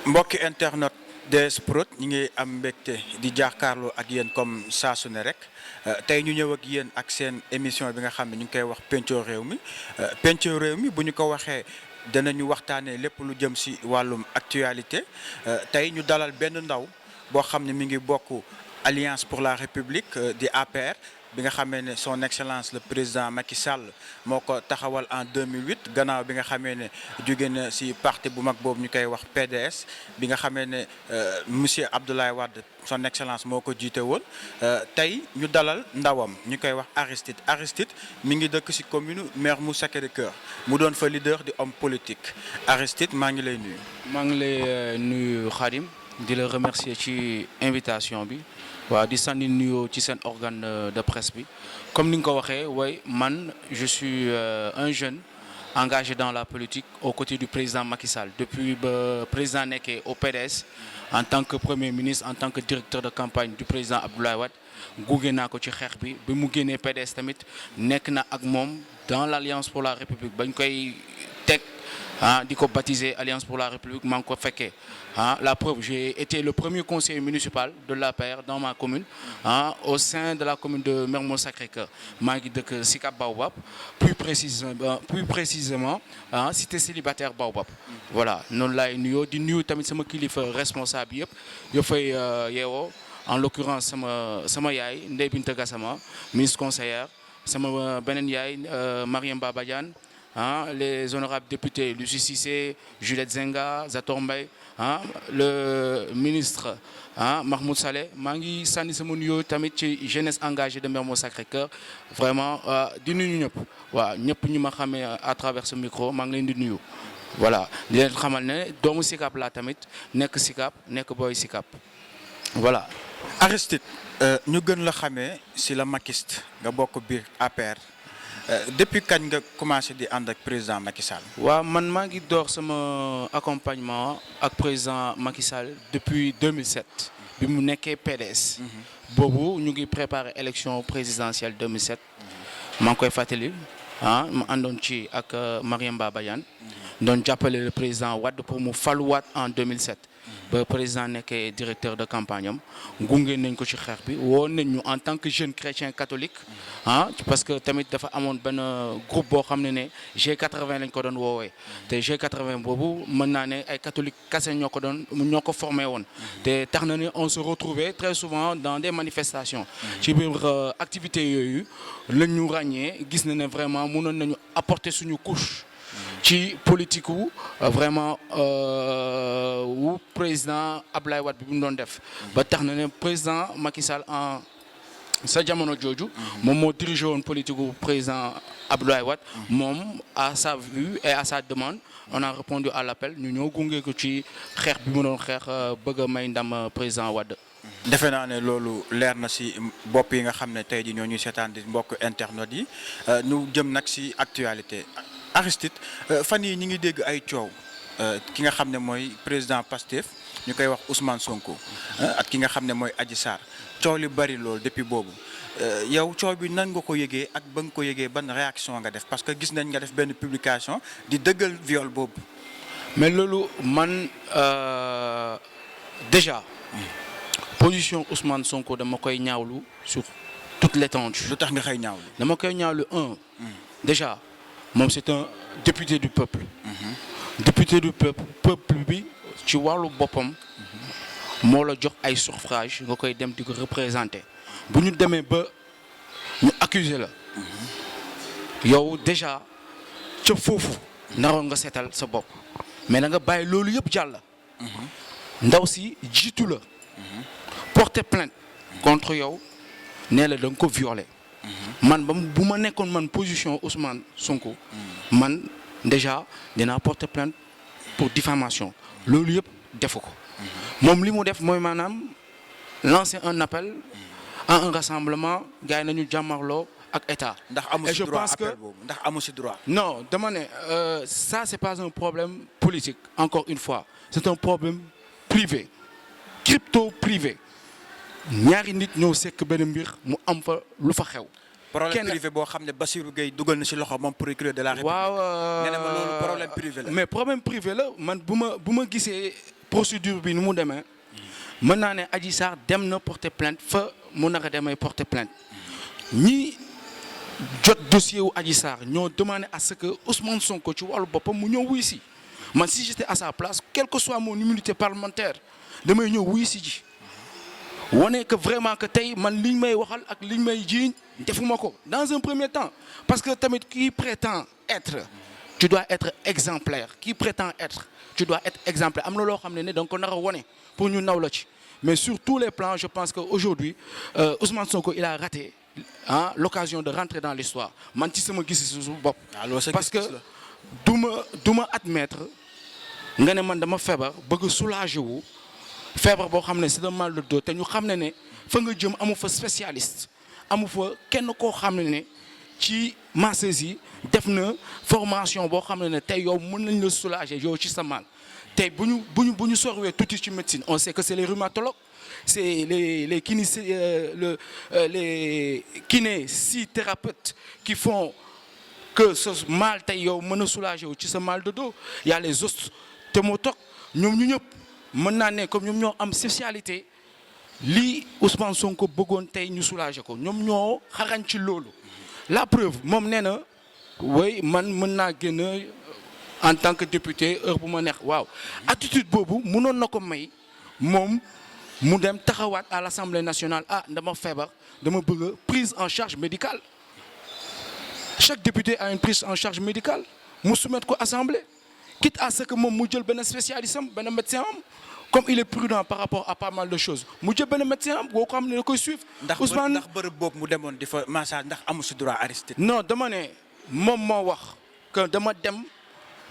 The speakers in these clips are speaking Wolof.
mbokki internet DS Prod ñi ngi am mbégte di jàkkaarloo ak yéen comme saa su ne rek tey ñu ñëw ak yéen ak seen émission bi nga xam ne ñu ngi koy wax pencoo réew mi pencoo réew mi bu ñu ko waxee danañu waxtaanee lépp lu jëm si wàllum actualité tey ñu dalal benn ndaw boo xam ne mi ngi bokk Alliance pour la République di APR bi nga xamee ne son excellence le président Macky Sall moo ko taxawal en 2008 gannaaw bi nga xamee ne jóge na si parti bu mag boobu ñu koy wax PDS bi nga xamee ne monsieur Abdoulaye Wade son excellence moo ko jiite woon tey ñu dalal ndawam ñu koy wax Aristide mi ngi dëkk si commune Mermoz Sacré-Cœur mu doon fa leader di homme politique Aristide maa ngi lay nuyu. maa ngi lay nuyu Khadim di la remercier ci invitation bi. waaw di sànni nuyoo ci seen organe de presse bi comme ni nga ko waxee way man je suis un jeune engagé dans la politique aux côtés du président Macky Sall depuis ba président nekkee au PDS en tant que premier ministre en tant que directeur de campagne du président Abdoulaye Wade gunge naa ko ci xeex bi bi mu génnee PDS tamit nekk na ak moom dans l'Alliance pour la République bañ koy teg di ko baptiser Alliance pour la République maa ngi ko fekkee la preuve j'ai été le premier conseiller municipal de l'APR dans ma commune au sein de la commune de Mermoz Sacré-Cœur maa ngi dëkk Sicap Baobab plus précisément cité célibataire Baobab voilà noonu laay nuyoo di nuyu tamit sama kilifa responsable yëpp fay yeewoo en l'occurrence sama yaay Ndeye Binta Gassama ministre conseillère sama beneen yaay Mariam Baba Diane les honorables députés Lucie Cissé, Juliette Zenga, Zator Mbaye, le ministre Mahmoud Saleh maa ngi sànni sama nuyoo tamit ci jeunesse engagée de Mermoz Sacré-Cœur vraiment di nuyu ñëpp waaw ñëpp ñu ma xamee à travers ce micro maa ngi leen di nuyu voilà di leen xamal ne doomu Sicap laa tamit nekk Sicap nekk booy Sicap voilà. Aristide ñu gën la xamee si la makiste nga bokk biir APR. Depuis kañ nga commencé di ànd ak président Macky Sall. waaw man maa ngi door sama accompagnement ak président Macky Sall depuis 2007 bi mu nekkee PDS. boobu ñu ngi préparer élection présidentielle 2007. maa ngi koy fàttali ma àndoon ci ak Mariam Baba Diane doon jàppale le président Wade pour mu faluwaat en 2007. ba président nekkee directeur de campagne am gunge nañ ko ci xeex bi woo nañ ñu en tant que jeune chrétien catholique parce que tamit dafa amoon benn groupe boo xam ne G80 lañ ko doon woowee te G80 boobu mën naa ne ay catholique kase ñoo ko formé woon te tax na ne on se retrouvait très souvent dans des manifestations ci biir activités yooyu lañ ñu ràññee gis na ne vraiment mënoon nañu apporter suñu couche ci politique wu vraiment wu président Abdoulaye Wade bi mu doon def ba tax na ne président Macky Sall en sa jamono jooju moom moo dirigé woon politique wu président Abdoulaye Wade moom à sa vue et à sa demande on a répondu à l'appel ñu ñëw gunge ko ci xeex bi mu doon xeex bëgg a may ndam président Wade. defe naa ne loolu leer na si bopp yi nga xam ne tey jii ñoo ñuy seetaan di mbokk internet yi ñu jëm nag si actualité. Aristide fan yi ñi ngi dégg ay coow ki nga xam ne mooy président Pastef ñu koy wax Ousmane Sonko ak ki nga xam ne mooy Adji Sarr coow li bari loolu depuis boobu yow coow bi nan nga ko yëgee ak ba nga ko yëgee ban réaction nga def parce que gis nañ nga def benn publication di dëggal viol boobu. mais loolu man déjà position Ousmane Sonko dama koy ñaawlu sur toute l'étendue. lu tax nga xëy ñaawlu. dama koy ñaawlu déjà. moom c'est un député du peuple. député du peuple bi ci wàllu boppam moo la jox ay suffrage nga koy dem di ko représenter bu ñu demee ba ñu accuser la yow déjà ca foofu naroon nga seetal sa bopp mais da nga bàyyi loolu yëpp jàll. ndaw si jiitu la porter plainte contre yow nee la da nga ko violer. man bu ma nekkoon man position Ousmane Sonko man déjà dinaa porter plainte pour diffamation loolu yëpp defu ko moom li mu def mooy maanaam lancer un appel à un rassemblement gars yi nañu jàmmarloo ak état. ndax amu si droit appel boobu ndax amu si droit. non dama ne ça c'est pas un problème politique encore une fois c'est un problème privé crypto privé ñaari nit ñoo sekk benn mbir mu am fa lu fa xew. problème privé boo xam ne Bassirou Gueye dugal na ci loxo moom procureur de la République. waaw nee na ma loolu problème privé la. mais problème privé la man bu ma gisee procédure bi ni mu demee mën naa ne Adji Sarr dem na porter plainte fa mu nar a demee porter plainte ñi jot dossier wu Adji Sarr ñoo demandé à ce que Ousmane Sonko ci wàllu boppam mu ñëw wuy si man si j'étais à sa place quelle que soit mon immunité parlementaire damay ñëw wuy si ji wane que vraiment que tey man liñ may waxal ak liñ may jiiñ defuma ko dans un premier temps parce que tamit qui prétend être tu dois être exemplaire qui prétend être tu dois être exemplaire am na loo xam ne da nga ko nar a wane pour ñu naw la ci mais sur tous les plans je pense que aujourd'hui Ousmane Sonko il a raté l'occasion de rentrer dans l'histoire man ci sama gis-gisu bopp parce que du ma admettre nga ne man dama feebar bëgg soulager wu feebar boo xam ne c'est un mal de dos te ñu xam ne fa nga jëm amu fa spécialiste amu fa kenn koo xam ne ci masseuse yi def na formation boo xam ne tey yow mën nañ la soulager yow ci sa mal tey bu ñu sorwee tuuti ci médecine on sait que c'est les rhumatologues c'est les kinésithérapeutes qui font que ce mal tey yow mën a soulager wu ci sa mal de dos y a les ostéomotogues ñoom ñu ñëpp mën naa ne comme ñoom ñoo am spécialité lii Ousmane Sonko bëggoon tey ñu soulager ko ñoom ñoo xarañ ci loolu la preuve moom nee na way man mën naa génn en tant que député heure bu ma neex waaw attitude boobu mënoon na ko may moom mu dem taxawaat à l'Assemblée nationale dama feebar dama bëgg prise en charge médicale chaque député a une prise en charge médicale mu soumettre ko assemblée quitte à ce que moom mu jël benn spécialiste am benn médecin am comme il est prudent par rapport à pas mal de choses mu jël benn médecin am boo ko xam ne da koy suivre. Ousmane ndax bërëb boobu mu demoon di fa massage ndax amu si droit Aristide. non dama ne moom moo wax que dama dem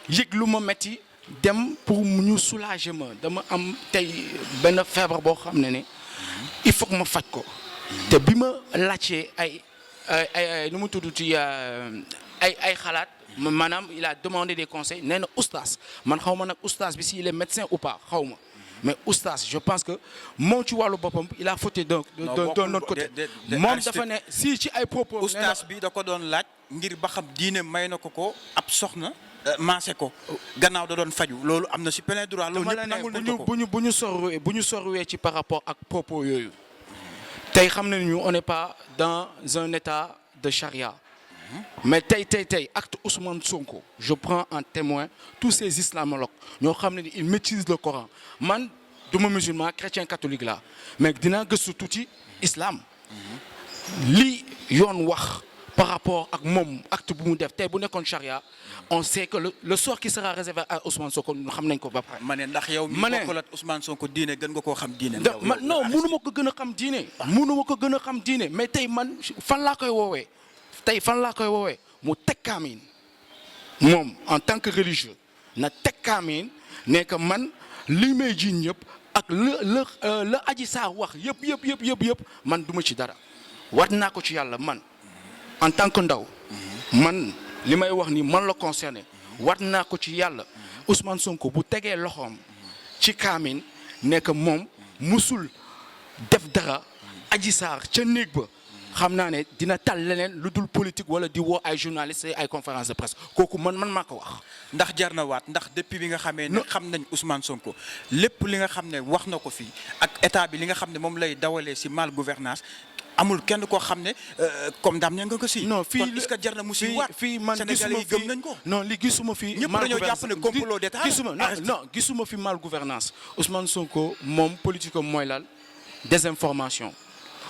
yëg lu ma metti dem pour mu ñu soulager ma dama am tey benn feebar boo xam ne il faut que ma faj ko. te bi ma laajtee ay nu mu tudd ci ay xalaat. maanaam il a demandé des conseils nee na oustaz man xaw ma nag oustaz bi si il est médecin ou pas xaw ma mais oustaz je pense que moom ci wàllu boppam il a fauté d'un autre côté moom dafa ne si ci ay propos oustaz bi da ko doon laaj ngir ba xam diine may na ko ab soxna maase ko gannaaw da doon faju loolu am na si plein droit loolu ñëpp nangul nañ ko bu ñu sorwee ci par rapport ak propos yooyu tey xam nañu on n'est pas dans un état de charia. Mais tey acte Ousmane Sonko je prends en témoin tous ces islamologues ñoo xam ne ils maîtrisent le Coran man du ma musulman chrétien catholique la mais dinaa gëstu tuuti islam li yoon wax par rapport ak moom acte bu mu def tey bu nekkoon charia on sait que le sort qui sera réservé à Ousmane Sonko xam nañ ko ba pare. ma ne ndax yow mi bokkul ak Ousmane Sonko diine gën nga koo xam diine. non mënu ma ko gën a xam diine. mënu ma ko gën a xam diine mais tey man fan laa koy woowee. tey fan laa koy woowee mu teg kaamin moom en tant que religieux na teg kaamin ne que man li may jiiñ ñëpp ak la Adji Sarr wax yëpp man duma ci dara wat naa ko ci yàlla man en tant que ndaw man li may wax ni man la concerné wat naa ko ci yàlla Ousmane Sonko bu tegee loxoom ci kaamin ne que moom musul def dara Adji Sarr ca néeg ba xam naa ne dina tal leneen lu dul politique wala di woo ay journalistes ay conférence de presse kooku man maa ko wax. ndax jar na waat ndax depuis bi nga xamee ne xam nañ Ousmane Sonko lépp li nga xam ne wax na ko fii ak état bi li nga xam ne moom lay dawalee si mal gouvernance amul kenn koo xam ne comme dam ña nga ko si. non fii kon est-ce que jar na mu si waat fii man Sénégalais yi gëm nañ ko. non li gisuma fi. ñëpp dañoo jàpp ne complot d'état gisuma fi mal gouvernance Ousmane Sonko moom politique am mooy lal désinformation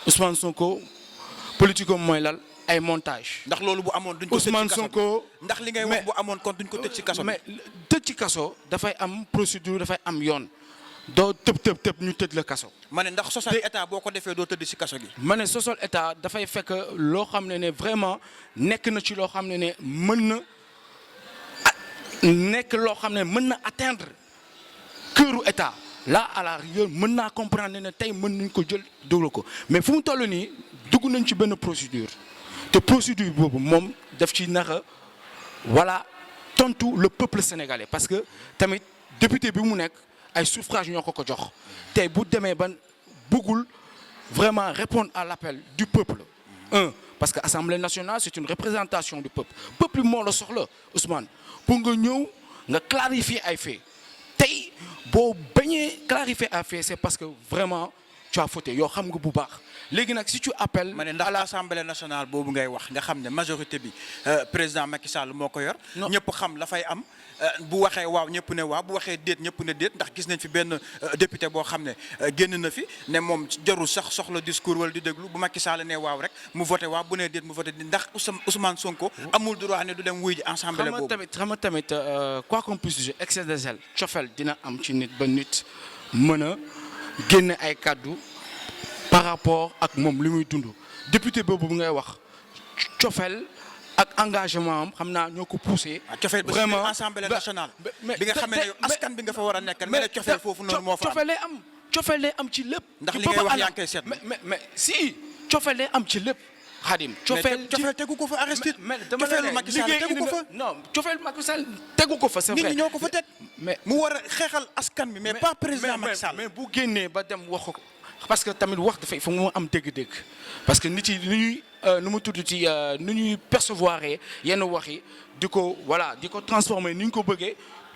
Ousmane Sonko. politique am mooy lal ay montage ndax loolu bu amoon duñ ko tëj ci kaso Ousmane Sonko ndax li ngay wax bu amoon kon duñ ko tëj ci kaso mais tëj ci kaso dafay am procédure dafay am yoon doo tëb ñu tëj la kaso. ma ne ndax sosal état boo ko defee doo tëdd ci kaso gi. ma ne sosal état dafay fekk loo xam ne vraiment nekk na ci loo xam ne mën na nekk loo xam ne mën na atteindre këru état. là à la rigueur mën naa comprendre ne tey mën nañ ko jël déglu ko mais fu mu toll nii dugg nañ ci benn procédure te procédure boobu moom daf ci nara voilà tontu le peuple sénégalais parce que tamit député bi mu nekk ay suffrage ñoo ko jox tey bu demee ban bëggul vraiment répondre à l'appel du peuple. Parce que l'Assemblée nationale, c'est une représentation du peuple. Le peuple moo la soxla Ousmane pour nga ñëw nga clarifier ay faits tey boo bañee clarifier ay faits c'est parce que vraiment tu as fauté yow xam nga bu baax léegi nag si tu appelles. ma ne ndax l'Assemblée nationale boobu ngay wax nga xam ne majorité bi président Macky Sall moo ko yor. ñëpp xam la fay am bu waxee waaw ñëpp ne waaw bu waxee déet ñëpp ne déet ndax gis nañ fi benn député boo xam ne génn na fi ne moom jarul sax soxla discours wala di déglu bu Macky Sall ne waaw rek mu voté waaw bu ne déet mu voté déet ndax Ousmane Sonko amul droit ne du dem wuy ji assemblée boobu. xam nga tamit quoi qu'on puisse dire excès de zèle cofeel dina am ci nit ba nit mën a génne ay kàddu par rapport ak moom li muy dund député boobu ngay wax cofeel ak engagement am xam naa ñoo ko poussé. vraiment assemblée nationale. bi nga xam ne askan bi nga fa war a nekk. mais cofeel foofu noonu moo fa am cofeel lay am ci lépp. ndax li ngay wax yaa ngi koy seet. mais si cofeel lay am ci lépp. Xadim cofeel tegu ko fa Aristide. mais dama cofeelu Macky Sall tegu ko fa. non cofeel Macky Sall tegu ko fa c'est vrai. nit ñi ñoo ko fa teg. mais mu war a xeexal askan bi mais pas président Macky Sall. mais bu génnee ba dem wax ko parce que tamit wax dafay fa mu am dégg-dégg parce que nit yi ni ñuy nu mu tudd ci nu ñuy percevoir yenn wax yi di ko voilà di ko transformer ni ñu ko bëggee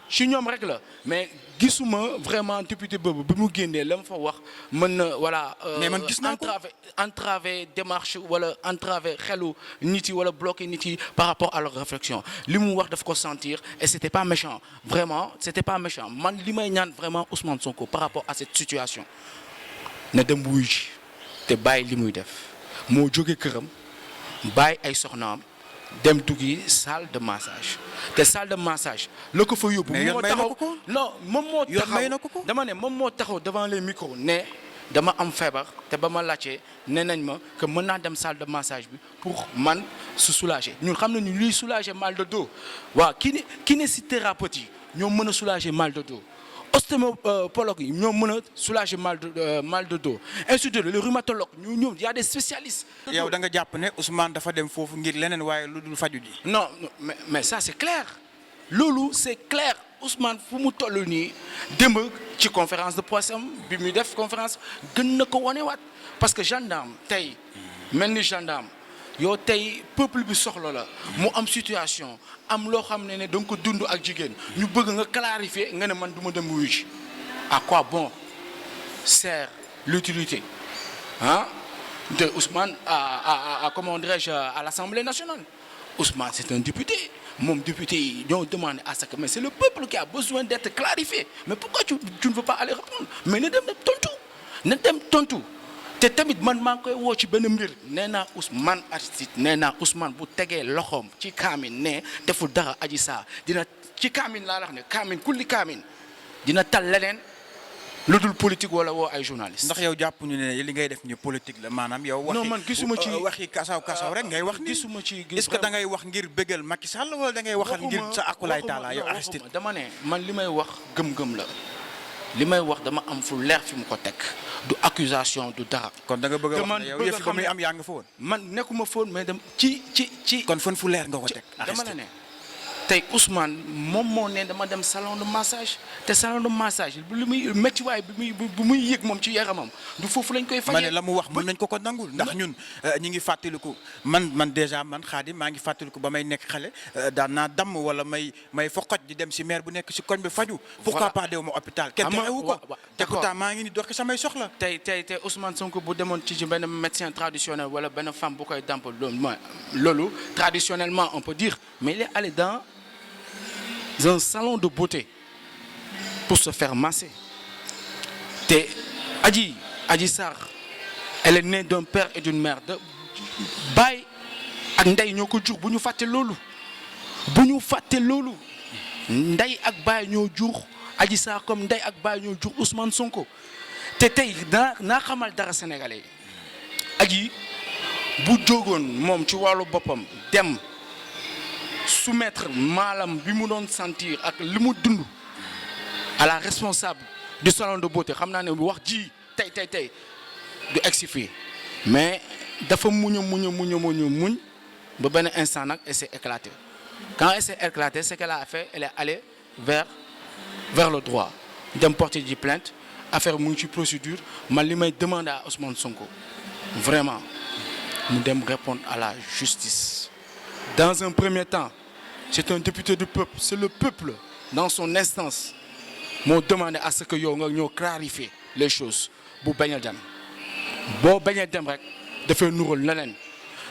ci ñoom rek la mais gisuma vraiment député boobu bi mu génnee la mu fa wax mën na voilà. mais man gis naa ko entraver démarche wala entraver xelu nit yi wala bloquer nit yi par rapport à leur réflexion li mu wax daf ko sentir et c'était pas méchant vraiment c'était pas méchant man li may ñaan vraiment Ousmane Sonko par rapport à cette situation. na dem wuyu ji te bàyyi li muy def moo jóge këram bàyyi ay soxnaam dem duggi salle de massage te salle de massage la ko fa yóbbu. moo taxaw non moom moo taxaw dama ne moom moo taxaw devant les micros ne dama am feebar te ba ma laajte nee nañ ma que mën naa dem salle de massage bi pour man su soulager ñun xam nañu luy soulager mal de dos waaw kinésithérapeute yi ñoo mën a soulager mal de dos. ostéopologue yi ñoo mën a soulager mal de dos ainsi de suite le rhumatologue ñoom y a des spécialistes. yow da nga jàpp ne Ousmane dafa dem foofu ngir leneen waaye lu dul faju ji. non mais ça c'est clair loolu c'est clair Ousmane fu mu toll nii démb ci conférence de presse am bi muy def conférence gën na ko wanewaat parce que gendarme tey mel ni gendarme yow tey peuple bi soxla la mu am situation am loo xam ne da nga ko dund ak jigéen ñu bëgg nga clarifier nga ne man du ma dem wuyu ji à quoi bon sert l'utilité de Ousmane à comment dirais-je à l'Assemblée nationale. Ousmane c'est un député moom député yi ñoo demandé à ce que mais c'est le peuple qui a besoin d'être clarifié mais pourquoi tu ne veux pas aller répondre mais na dem tontu te tamit man maa ngi koy woo ci benn mbir nee naa Ousmane Aristide nee naa Ousmane bu tegee loxoom ci kaamin ne deful dara Adji Sarr dina ci kaamin laa wax ne kaamin kulli kaamin dina tal leneen lu dul politique wala woo ay journaliste. ndax yow jàpp ñu ne li ngay def ni politique la maanaam yow. non man gisuma ci waxi kasaw rek ngay wax ni gisuma ci est-ce que da ngay wax ngir bëggal Macky Sall wala da ngay waxal ngir sa akulaay taala yow Aristide. dama ne man li may wax gëm-gëm la li may wax dama am fu leer fi mu ko teg du accusation du dara. kon da nga bëgg a wax ne yow yëf ba muy am yaa nga fa woon. man nekkuma foon mais dem ci. kon fan fu leer nga ko teg. dama la ne tey Ousmane moom moo ne dama dem salon de massage te salon de massage li muy méttiwaay bi muy yëg moom ci yaramam du foofu lañ koy fajee. ma ne la mu wax mën nañ ko nangul ndax ñun ñi ngi fàttaliku man déjà man Khadim maa ngi fàttaliku ba may nekk xale daan naa damm wala may foqoj di dem si maire bu nekk si koñ bi faju. pourquoi pas dew ma hôpital. kenn terewu ko te pourtant maa ngi ni dox samay soxla. tey Ousmane Sonko bu demoon ci benn médecin traditionnel wala benn femme bu koy damp loolu traditionnellement on peut dire mais il est allé dans un salon de beauté pour se faire masser te Adji Sarr elle est née d'un père et d'une mère de baay ak ndey ñoo ko jur bu ñu fàtte loolu ndey ak baay ñoo jur Adji Sarr comme ndey ak baay ñoo jur Ousmane Sonko te tey naa xamal dara sénégalais Adji bu jógoon moom ci wàllu boppam dem soumettre maalam bi mu doon sentir ak li mu dund à la responsable du salon de beauté xam naa ne wax ji tey du egsi fii mais dafa muñ ba benn instant nag elle s'est éclatée quand elle s'est éclatée ce qu'elle a fait elle est allée vers le droit dem porter ji plainte affaire mu ngi ci procédure man li may demander à Ousmane Sonko vraiment mu dem répondre à la justice. Dans un premier temps c'est un député du peuple, c'est le peuple dans son instance moo demandé à ce que yow nga ñëw clarifier les choses bu bañ a dem boo bañ a dem rek dafay nural leneen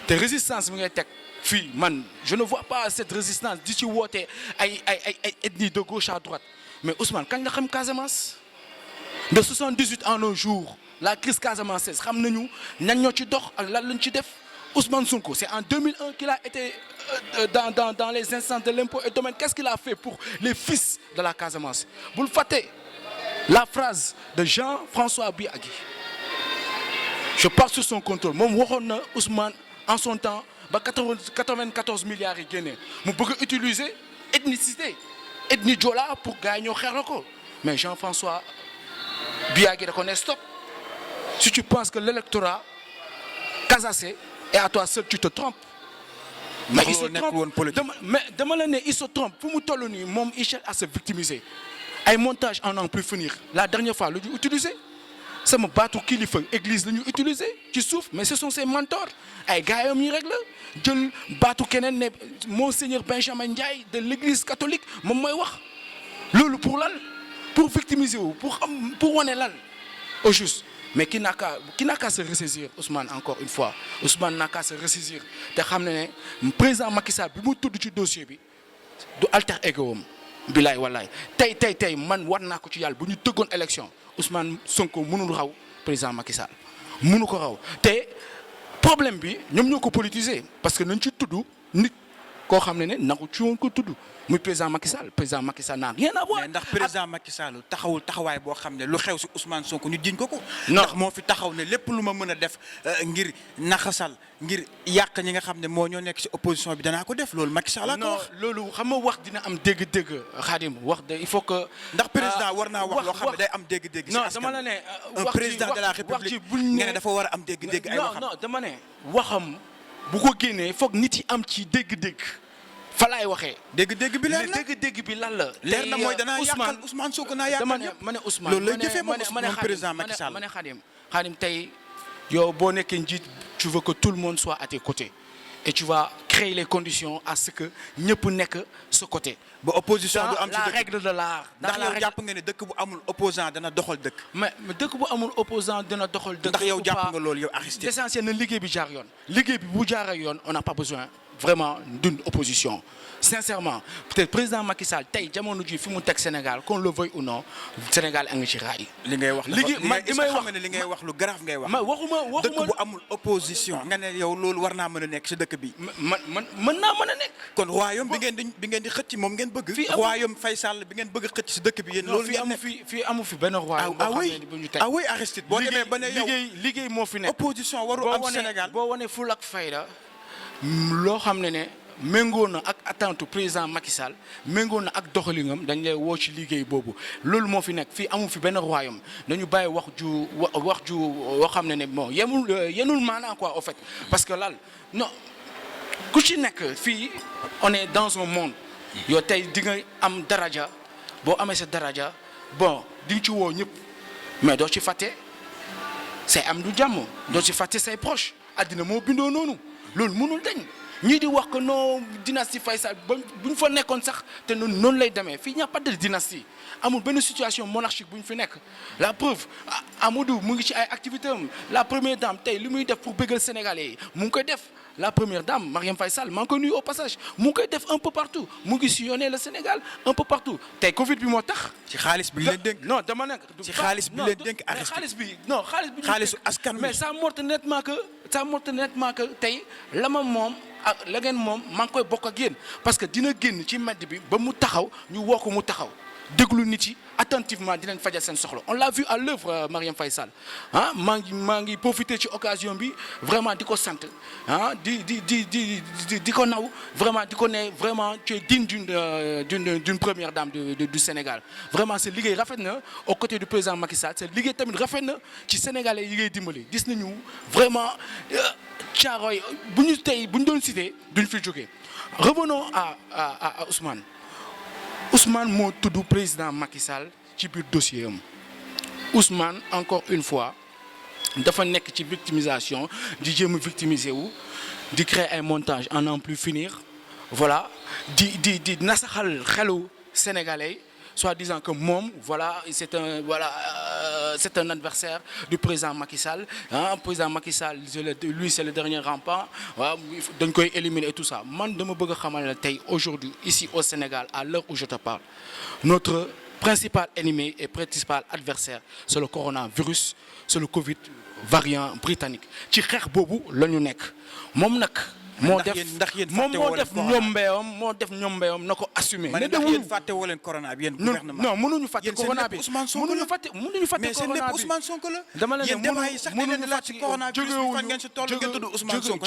te résistance bi ngay teg fii man je ne vois pas cette résistance di ci woote ay ethnie de gauche à droite mais Ousmane kañ la xam Casamance de 78 en nos jours la crise casamançaise xam nañu ñan ñoo ci dox ak lan lañ ci def Ousmane Sonko c'est en 2001 qu'il a été dans les instances de l'impôt et domaine. Qu'est-ce qu'il a fait pour les fils de la Casamance? Vous le faites la phrase de Jean-François Biagui. Je parle sur son contrôle moom waxoon na Ousmane en son temps ba 94 milliards yi génne mu bëgg utiliser ethnicité ethnie Joola pour gars yi ñoo xeex ko mais Jean-François Biagui da ko ne stop. Si tu penses que l'électorat casacé est à toi seul, tu te trompes. Mais il se trompe. Mais dama la ne il se trompe fu mu toll nii moom il cherche à se victimiser ay montage en n'en plus finir. La dernière fois lu ñu utilisé sama baatu kilifa église la ñu utilisé ci suuf mais ce sont ses mentors ay gars yam yi rek la jël baatu keneen ne monseigneur Benjamin Ndiaye de l'église catholique moom mooy wax loolu pour lan pour victimiser wu pour wane lan au juste. Mais qui n'a qu'à se ressaisir Ousmane encore une fois Ousmane n'a qu'à se ressaisir te xam ne président Macky Sall bi mu tudd ci dossier bi du alter ego am bilaay walaay tey man war naa ko ci yàlla bu ñu tëggoon élection Ousmane Sonko mënul raw président Macky Sall mënu ko raw te problème bi ñoom ñoo ko politiser parce que nañ ci tudd nit koo xam ne nangu ci woon ko tudd muy président Macky Sall n'a rien à voir. mais ndax président Macky Sall taxawul taxawaay boo xam ne lu xew si Ousmane Sonko ñu jiñ ko ko. ndax moo fi taxaw ne lépp lu ma mën a def ngir naxasal ngir yàq ñi nga xam ne moo ñoo nekk si opposition bi danaa ko def loolu Macky Sall la ko wax. non loolu xam nga wax dina am dégg-dégg Khadim wax de il faut que. ndax président war naa wax loo xam ne day am dégg-dégg. si askan non dama la ne. un président de la république nga ne dafa war a am dégg-dégg ay waxam. non dama ne waxam bu ko génnee foog nit yi am ci dégg-dégg. fa laay waxee. dégg-dégg bi leer na dégg-dégg bi lan la. leer na mooy danaa yàqal Ousmane Sonko naa yàqal ñëpp. ma ne Ousmane loolu lay jëfee moom président Macky Sall. ma ne Khadim tey yow boo nekkee njiit tu veux que tout le monde soit à tes côtés et tu vas créer les conditions à ce que ñëpp nekk sa côté. ba opposition du am ci la dëkk règle de l'art. ndax yow jàpp nga ne dëkk bu amul opposant dana doxal dëkk. mais dëkk bu amul opposant dana doxal dëkk. ndax yow jàpp nga loolu yow Aristide. l'essentiel na liggéey bi jaar yoon. liggéey bi bu jaaree yoon on n'a pas besoin vraiment d'une opposition. Sincèrement peut-être président Macky Sall tey jamono ji fi mu teg Sénégal qu'on le veuille ou non Sénégal a ngi ci raay. li ngay wax li ngay wax lu grave ngay wax. ma waxuma dëkk bu amul opposition. nga ne yow loolu war naa mën a nekk si dëkk bi. man mën naa mën a nekk. kon royaume bi ngeen di xëcc moom ngeen bëgg. fii royaume Faye Sall bi ngeen bëgg a xëcc si dëkk bi yéen. loolu ngeen nekk fii amu fi benn royaume. ah oui Aristide boo demee ba ne yow liggéey moo fi nekk. opposition warul am Sénégal boo wane ful ak fayda loo xam ne méngoo na ak attente président Macky Sall méngoo na ak doxalinam dañ lay woo ci liggéey boobu loolu moo fi nekk fii amul fi benn royaume dañu bàyyi wax ju woo xam ne bon yenul maanaa quoi au fait parce que lal non ku ci nekk fii on est dans un monde yow tey di nga am daraja boo amee sa daraja bon di nga ci woo ñëpp mais doo ci fàtte say am du jàmm doo ci fàtte say proche addina moo bindoo noonu loolu mënul dañ ñii di wax que non dynastie Faye Sall ba bu ñu fa nekkoon sax te noonu lay demee fii y a pas de dynastie amul benn situation monarchique bu ñu fi nekk la preuve Amadou mu ngi ci ay activités am la première dame tey li muy def pour bëggal Sénégalais yi mu ngi koy def la première dame Marième Faye Sall maa ngi koy nuyu au passage mu ngi koy def un peu partout mu ngi sillonner le Sénégal un peu partout tey Covid bi moo tax. ci xaalis bi leen dénk. non dama nekk. ci xaalis bi leen dénk xaalis bi non xaalisu askan wi mais ça montre nettement que tey la ma moom. ak la ngeen moom maa ngi koy bokk ak yéen parce que dina génn ci mbedd bi ba mu taxaw ñu woo ko mu taxaw déglu nit yi attentivement dinañ fajal seen soxla on l'a vu à l'œuvre Marième Faye Sall ah maa ngi profiter ci occasion bi vraiment di ko sant ah di ko naw vraiment di ko ne vraiment tu es digne d'une première dame du Sénégal vraiment c'est liggéey rafet na aux côtés du président Macky Sall c'est liggéey tamit rafet na ci Sénégalais yi ngay dimbali gis nañu vraiment Caaroy bu ñu doon cité duñ fi jógee revenons à Ousmane moo tudd président Macky Sall ci biir dossier am Ousmane encore une fois dafa nekk ci victimisation di jéem a victimiser wu di créer ay montage en n'en plus finir voilà di nasaxal xelu sénégalais soit disant que moom voilà c'est un adversaire du président Macky Sall président Macky Sall lui c'est le dernier rempart waaw dañ koy éliminer et tout ça man dama bëgg a xamal ne tey aujourd'hui ici au Sénégal à l'heure où je te parle notre principal ennemi et principal adversaire c'est le coronavirus c'est le Covid variant britannique ci xeex boobu la ñu nekk moom nag. moo def ñombeewam na ko assumer. mais ndax yéen fàtte woo leen corona bi yéen gouvernement. non mënuñu fàtte corona bi mënuñu fàtte mais seen lépp Ousmane Sonko la. dama la ne débat yi sax dinañ laaj ci corona bi fan ngeen si toll ngeen tudd Ousmane Sonko.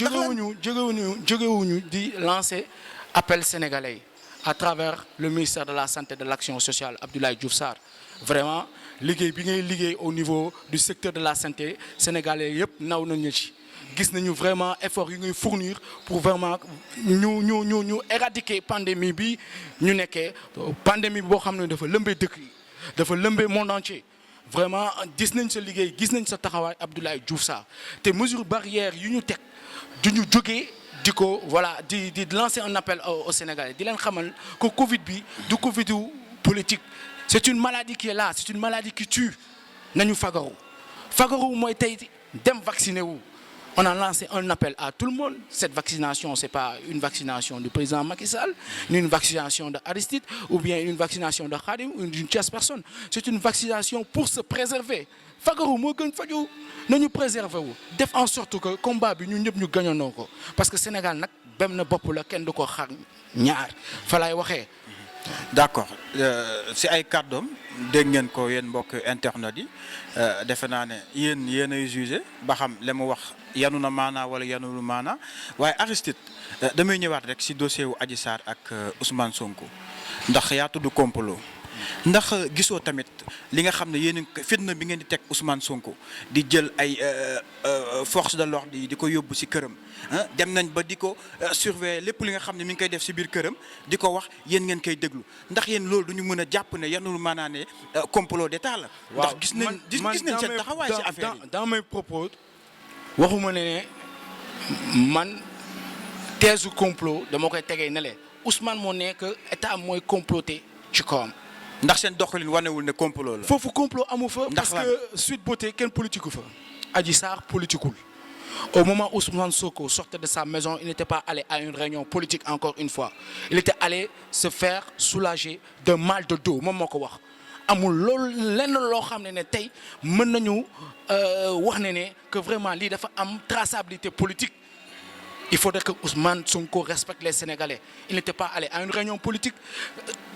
jógewuñu di lancer appel sénégalais yi à travers le ministère de la santé et de l'action sociale Abdoulaye Diouf Sarr vraiment liggéey bi ngay liggéey au niveau du secteur de la santé sénégalais yëpp naw nañu ci. gis nañu vraiment effort yu ngay fournir pour vraiment ñu éradiquer pandémie bi ñu nekkee pandémie bi boo xam ne dafa lëmbee dëkk yi dafa lëmbee monde entier vraiment gis nañ sa liggéey gis nañ sa taxawaay Abdoulaye Diouf Sarr te mesure barrière yu ñu teg du ñu jógee di ko voilà di lancer un appel au Sénégalais di leen xamal que Covid bi du Covid politique c'est une maladie qui est là c'est une maladie qui tue nañu fagaru mooy tey dem vacciner wu. On a lancé un appel à tout le monde. Cette vaccination, c'est pas une vaccination du président Macky Sall, ni une vaccination de Aristide, ou bien une vaccination de Khadim, ou d'une tierce personne. C'est une vaccination pour se préserver. Fagaru moo gën faju nañu préserver wu def en sorte que combat bi ñun ñëpp ñu gagnandoo ko parce que Sénégal nag benn bopp la kenn du ko xar ñaar fa laay waxee. d'accord si ay kàddoom dégg ngeen ko yéen mbokk internet yi defe naa ne yéen ay jugé ba xam li mu wax yanu na maanaa wala yanulu maanaa waaye Aristide damay ñëwaat rek si dossier wu Adji Sarr ak Ousmane Sonko ndax yaa tudd complot ndax gisoo tamit li nga xam ne yéen fitna bi ngeen di teg Ousmane Sonko di jël ay force de l'ordre di ko yóbbu si këram dem nañ ba di ko surveiller lépp li nga xam ne mi ngi koy def si biir këram di ko wax yéen ngeen koy déglu ndax yéen loolu du ñu mën a jàpp ne yanul maanaa ne complot d'état la. ndax gis nañ seen taxawaay si affaire yi. dans mes propos waxuma ne man thèse complot dama koy tegee ne le Ousmane moo nekk état mooy comploté ci kawam. ndax seen doxalin wanewul ne complot la. foofu complot amu fa. parce que Sweet Beauté kenn politique fa. Adji Sarr politiqueul. Au moment où Ousmane Sonko sortait de sa maison, il n'était pas allé à une réunion politique encore une fois. Il était allé se faire soulager d'un mal de dos moom moo ko wax. amul loolu lenn loo xam ne tey mën nañu wax ne que vraiment lii dafa am traçabilité politique. Il faudrait que Ousmane Sonko respecte les Sénégalais. Il n'était pas allé à une réunion politique.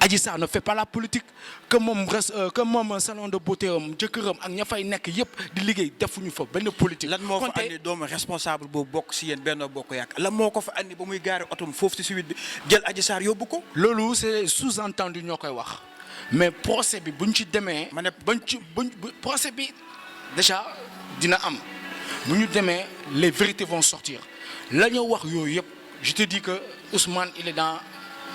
Adji Sarr ne fait pas la politique. Que moom salon de beauté am jëkkëram ak ña fay nekk yëpp di liggéey defuñu fa benn politique. lan moo fa andi doomu responsable boobu bokk si yéen Benno Bokk Yaakaar lan moo ko fa andi ba muy gaari otom foofu si suite bi jël Adji Sarr yóbbu ko. loolu c'est sous-entendu ñoo koy wax mais procès bi buñ ci demee. ma ne procès bi déjà dina am bu ñu demee les vérités vont sortir. la ñu wax yooyu yëpp je te dis que Ousmane il est dans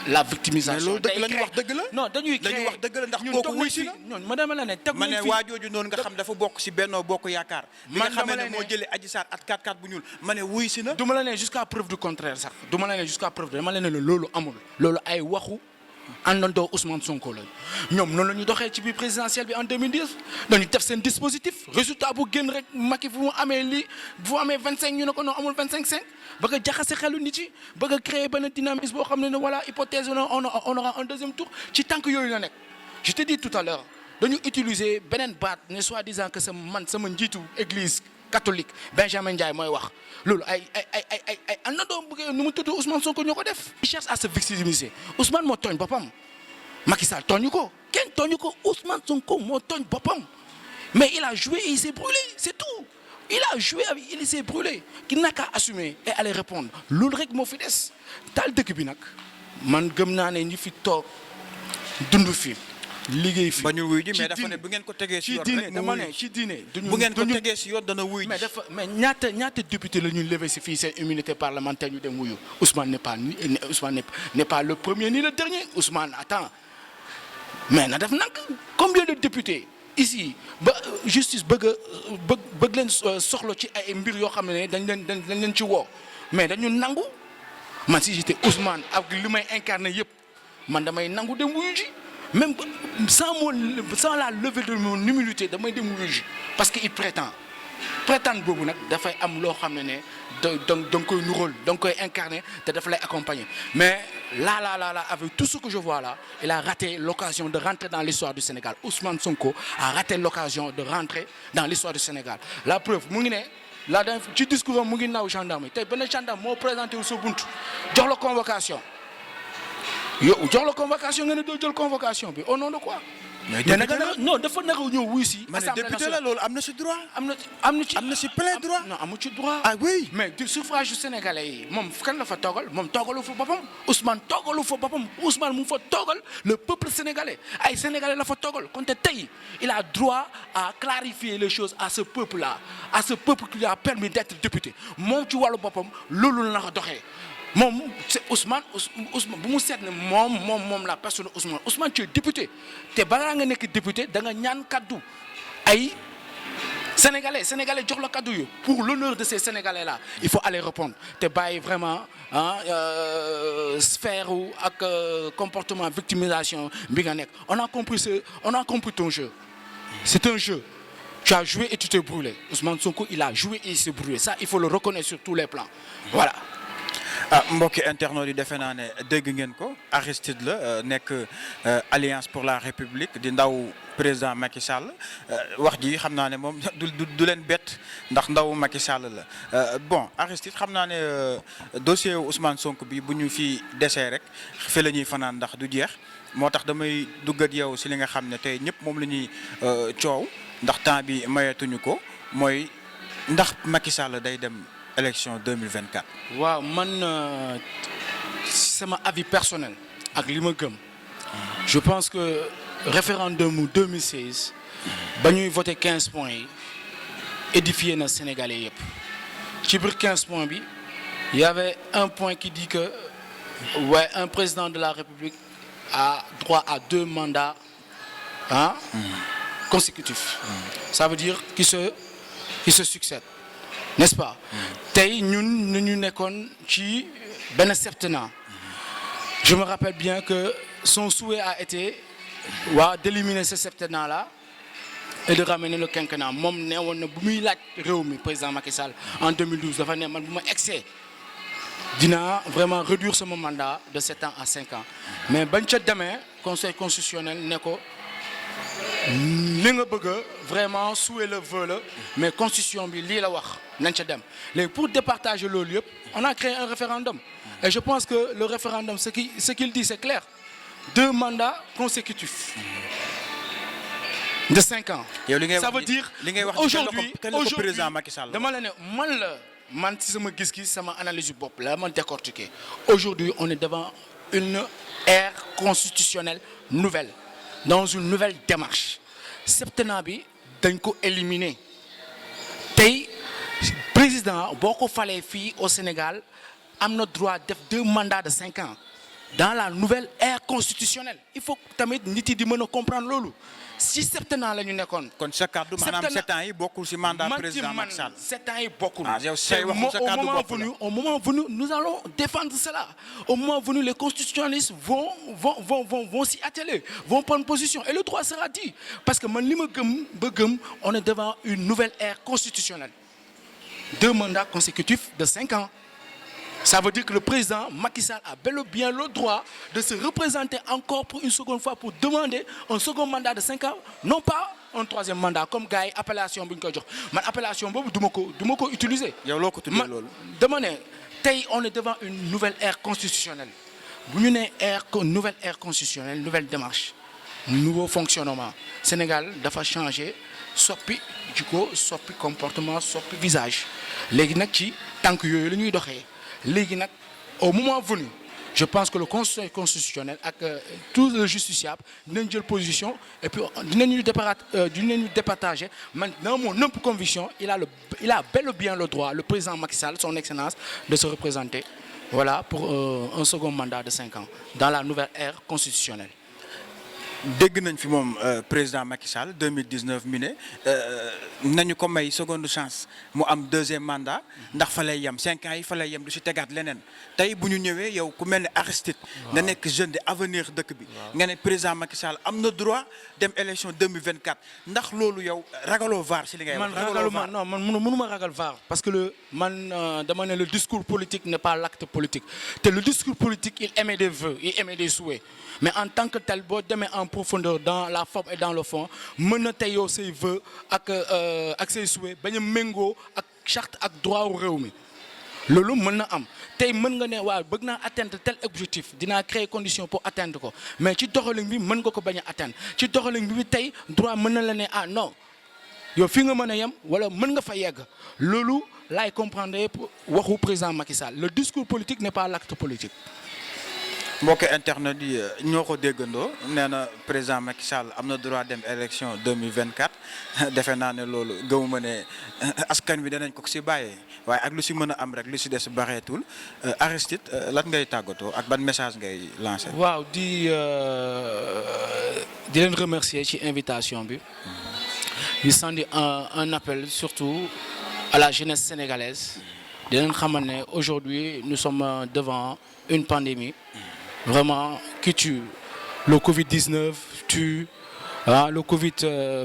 la victimisation. mais loolu la ñu wax dëgg la. non dañuy créer la ñu wax dëgg la ndax kooku wuy si na. ñun ma dama la ne teg ma ne waajooju noonu nga xam dafa bokk si Benno Bokk Yaakaar. man dama la ne moo jëlee Adji Sarr at 4-4 bu ñuul ma ne wuy si na. du ma la ne jusqu'à preuve du contraire sax du ma la ne jusqu'à preuve dama la ne loolu amul. loolu ay waxu àndandoo Ousmane Sonko la ñoom noonu la ñu doxee ci biir présidentielle bi en 2010 dañu def seen dispositif résultat bu génn rek Macky fu mu amee lii bu amee 25 ñu ne ko non amul 25-5 bëgg a jaxase xelu nit yi bëgg a créer benn dynamisme boo xam ne voilà hypothèse on aura un deuxième tour ci tànk yooyu la nekk. je te dis tout à l'heure dañu utiliser beneen baat ne soi-disant que sama njiitu église catholique Benjamin Ndiaye mooy wax loolu ay àndandoo bëgg nu mu tudd Ousmane Sonko ñoo ko def. il cherche à se victimiser Ousmane moo tooñ boppam Macky Sall tooñu ko kenn tooñu ko Ousmane Sonko moo tooñ boppam mais il a joué et il s'est brûlé c'est tout il a joué il s'est brûlé ki naka assumer et aller répondre loolu rek moo fi des taal dëkk bi nag man gëm naa ne ñi fi toog dund fi. liggéey fi ba ñu wuy ji mais dafa ne bu ngeen ko tegee si yoon rek dama ne ci diine bu ngeen ko tegee si yoon dana wuy ji mais ñaata député la ñuy lever si fii seen immunité parlementaire ñu dem wuyu Ousmane n'est pas le premier ni le dernier Ousmane attends mais na def nag combien de députés ici ba justice bëgg leen soxla ci ay mbir yoo xam ne dañ leen ci woo mais dañu nangu man si j'étais Ousmane ak li may incarné yëpp man damay nangu dem wuyu ji même sans la levée de mon immunité damay dem wuyu ji parce que il prétend boobu nag dafay am loo xam ne da nga koy nuróol da nga koy incarné te dafa lay accompagner mais là avec tout ce que je vois là il a raté l'occasion de rentrer dans l'histoire du Sénégal. Ousmane Sonko a raté l'occasion de rentrer dans l'histoire du Sénégal. La preuve mu ngi ne la dernière ci discours am mu ngi naaw gendarme yi tey benn gendarme moo présenté wu sa buntu jox la convocation nga ne doo jël convocation bi au nom de quoi. mais non dafa naka ñëw wuy si. assemblée député la loolu am na si droit. am na ci plein droit. non amu ci droit. ah oui mais du suffrage sénégalais yi moom kan la fa toogal moom toogalu fa boppam Ousmane toogalu fa boppam Ousmane mu fa toogal le peuple sénégalais ay sénégalais la fa toogal kon tey il a droit à clarifier les choses à ce peuple là à ce peuple qui lui a permis d'être député moom ci wàllu boppam loolu la ko doxee. moom c'est Ousmane bu mu seet ne moom la personne Ousmane tu es député te balaa nga nekk député da nga ñaan kaddu ay sénégalais jox la kaddu yu pour l'honneur de ces sénégalais là il faut aller répondre te bàyyi vraiment sphère ou ak comportement victimisation bi nga nekk on a compris ton jeu c'est un jeu tu as joué et tu t'es brûlé Ousmane Sonko il a joué et il s'est brûlé ça il faut le reconnaître sur tous les plans voilà. mbokki internautes yi defe naa ne dégg ngeen ko Aristide la nekk Alliance pour la République di ndaw président Macky Sall wax ji xam naa ne moom du leen bett ndax ndaw Macky Sall la bon Aristide xam naa ne dossier Ousmane Sonko bi bu ñu fi desee rek fi la ñuy fanaan ndax du jeex moo tax damay duggat yow si li nga xam ne tey ñëpp moom la ñuy coow ndax temps bi mayeetuñu ko mooy ndax Macky Sall day dem élection 2024. waaw man sama avis personnel ak li ma gëm je pense que référendum mu 2016 ba ñuy voté 15 points yi édifié na Sénégalais yëpp ci biir 15 points bi il y avait un point qui dit que un président de la République a droit à 2 mandats consécutifs. Ça veut dire qui se succèdent. N'est-ce pas tey ñun ñu nekkoon ci benn septennat je me rappelle bien que son souhait a été d'éliminer ce septennat là et de ramener le quinquennat moom ne woon na bu muy laaj réew mi président Macky Sall en 2012 dafa ne man bu ma egsee dinaa vraiment réduire sama mandat de 7 ans à 5 ans mais bañ ca demee conseil constitutionnel ne ko li nga bëgg vraiment souhait le vœu la mais constitution bi lii la wax nañ ca dem léegi pour départager loolu yëpp on a créé un référendum et je pense que le référendum ce qu'il dit c'est clair 2 mandats consécutifs de 5 ans. Ça veut dire aujourd'hui président Macky Sall dama la ne man ci sama gis-gis sama analyse yu bopp la man décortiquer aujourd'hui on est devant une ère constitutionnelle nouvelle dans une nouvelle démarche septennat bi dañ ko éliminer tey président boo ko falee fii au Sénégal am na droit def 2 mandats de 5 ans dans la nouvelle ère constitutionnelle il faut tamit nit yi di mën a comprendre loolu si septennat la ñu nekkoon. kon sa kàddu maanaam 7 ans yi bokkul si mandat président Macky Sall. 7 ans yi bokkul. yow say waxu sa kàddu bopp la au moment venu nous allons défendre cela au moment venu les constitutionnalistes vont s'y atteler vont prendre position et le droit sera dit parce que man li ma gëm on est devant une nouvelle ère constitutionnelle 2 mandats consécutifs de 5 ans. Ça veut dire que le président Macky Sall a bel et bien le droit de se représenter encore pour une seconde fois pour demander un second mandat de 5 ans, non pas un 3e mandat comme gars yi appellation bi ñu koy jox man appellation boobu du ma ko utiliser. yow loo ko tuddee loolu. dama ne tey on est devant une nouvelle ère constitutionnelle bu ñu nee nouvelle ère constitutionnelle nouvelle démarche nouveau fonctionnement Sénégal dafa changer soppi jikko soppi comportement soppi visage léegi nag ci tànk yooyu la ñuy doxee. léegi nag au moment venu je pense que le conseil constitutionnel ak tous les justiciables dinañ jël position et puis dinañu départager man dans mon humble conviction il a bel et bien le droit le président Macky Sall son excellence de se représenter voilà pour un second mandat de 5 ans dans la nouvelle ère constitutionnelle. dégg nañ fi moom président Macky Sall 2019 mi ne nañu ko may seconde chance mu am deuxième mandat ndax fa lay yem 5 ans yi fa lay yem du si tegaat leneen tey bu ñu ñëwee yow ku mel ne Aristide nga nekk jeune de avenir dëkk bi nga ne président Macky Sall am na droit dem élection 2024 ndax loolu yow ragaloo vaar si li ngay wax. man ragaluma non man mënuma ragal vaar parce que dama ne le discours politique n'est pas l'acte politique te le discours politique il émet des vœux il émet des souhaits mais en tant que tel boo demee en profondeur dans la forme et dans le fond mën na tey yow say vœux ak say souhaits bañ a méngoo ak charte ak droit wu réew mi loolu mën na am tey mën nga ne waaw bëgg naa atteindre tel objectif dinaa créer condition pour atteindre ko mais ci doxalin bi mën nga ko bañ a atteindre ci doxalin bi tey droit mën na la ne ah non yow fii nga mën a yem wala mën nga fa yegg loolu laay comprendre waxu président Macky Sall le discours politique n'est pas l'acte politique. mbokk internet yi ñoo ko déggandoo nee na président Macky Sall am na droit dem élection 2024 defe naa ne loolu gëmuma ne askan wi danañ ko si bàyyee waaye ak lu si mën a am rek lu si des bareetul Aristide lan ngay tàggatoo ak ban message ngay lancer. waaw di leen remercier ci invitation bi di sandi un appel surtout à la jeunesse sénégalaise di leen xamal ne aujourd'hui nous sommes devant une pandémie vraiment qui tue. Le Covid-19 tue, le Covid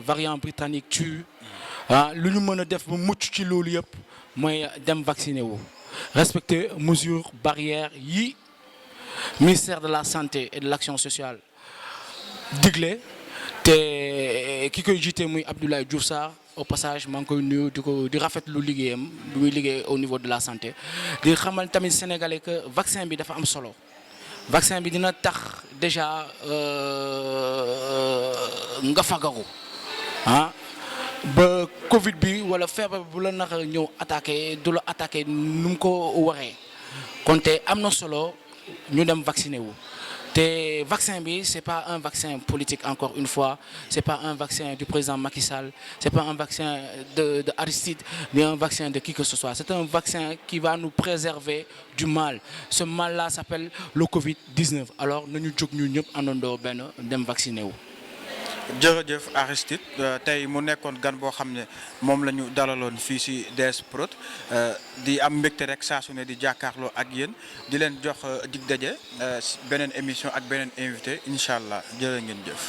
variant britannique tue. Lu ñu mën a def ba mucc ci loolu yëpp mooy dem vacciner wu respecter mesures barrières yi ministère de la santé et de l'action sociale digle te ki koy jiite muy Abdoulaye Diouf Sarr au passage maa ngi koy nuyu di rafetlu liggéeyam bi muy liggéey au niveau de la santé di xamal tamit sénégalais que vaccin bi dafa am solo. vaccin bi dina tax déjà nga fagaru ba Covid bi wala feebar bu la nax a ñëw attaqué du la attaqué nu mu ko waree kon te am na solo ñu dem vacciner wu te vaccin bi c'est pas un vaccin politique encore une fois c'est pas un vaccin du président Macky Sall c'est pas un vaccin de Aristide ni un vaccin de qui que ce soit c'est un vaccin qui va nous préserver du mal ce mal-là s'appelle le Covid-19 alors nañu jóg ñu ñëpp àndandoo benn dem vacciner wu. jërëjëf Aristide tey mu nekkoon gan boo xam ne moom la ñu dalaloon fii ci DS Prod di am mbégte rek saa su ne di jàkkaarloo ak yéen di leen jox dig daje beneen émission ak beneen invité incha allah jërë ngeen jëf.